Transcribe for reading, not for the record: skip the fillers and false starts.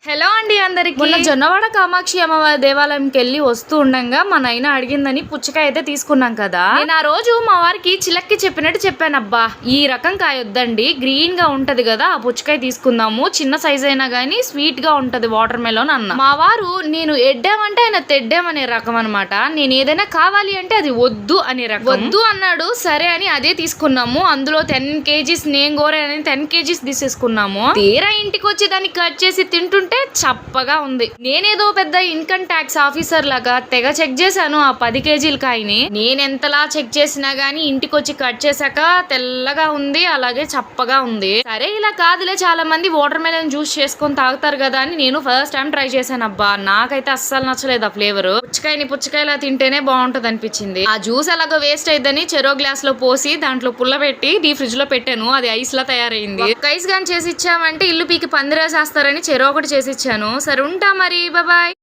Hello అండి అందరికి. మొన్న జొన్నవాడ కామాక్షి అమ్మవారి దేవాలయంకి వెళ్ళి వస్తూ ఉండగా మా నైనా అడిగిందని పుచ్చకాయ అయితే తీసుకున్నాం కదా. నేను ఆ రోజు మా వారికి చిలక్కి చెప్పినట్టు చెప్పాను, అబ్బా ఈ రకం కాయ వద్దండి, గ్రీన్ గా ఉంటది కదా ఆ పుచ్చకాయ తీసుకుందాము, చిన్న సైజ్ అయినా గానీ స్వీట్ గా ఉంటది వాటర్ మెలోన్ అన్న. మా వారు నేను ఎడ్డామంటే ఆయన తెడ్డామనే రకం అనమాట. నేను ఏదైనా కావాలి అంటే అది వద్దు అనే రకం. వద్దు అన్నాడు, సరే అని అదే తీసుకున్నాము. అందులో 10 kgs నేను గోరే అని 10 kgs తీసేసుకున్నాము. తీరా ఇంటికి వచ్చి దాన్ని కట్ చేసి తింటుంటే చప్పగా ఉంది. నేనేదో పెద్ద ఇన్కమ్ ట్యాక్స్ ఆఫీసర్ లాగా తెగ చెక్ చేశాను ఆ 10 kgల కాయని. నేనెంతలా చెక్ చేసినా గానీ ఇంటికి వచ్చి కట్ చేశాక తెల్లగా ఉంది, అలాగే చప్పగా ఉంది. సరే ఇలా కాదులే, చాలా మంది వాటర్ మెలన్ జ్యూస్ చేసుకొని తాగుతారు కదా అని నేను ఫస్ట్ టైం ట్రై చేశాను. అబ్బా నాకైతే అస్సలు నచ్చలేదు ఆ ఫ్లేవర్. పుచ్చకాయలా తింటేనే బాగుంటది అనిపించింది. ఆ జ్యూస్ ఎలాగో వేస్ట్ అయిద్దని చెరో గ్లాస్ లో పోసి దాంట్లో పుల్ల పెట్టి డీ ఫ్రిడ్జ్ లో పెట్టాను. అది ఐస్ లా తయారైంది. ఐస్ గాని చేసి ఇచ్చామంటే ఇల్లు పీకి పందిరేసేస్తారని చెరో ఒకటి చేసి ఇచ్చాను. సరే ఉంటా మరి, బాయ్.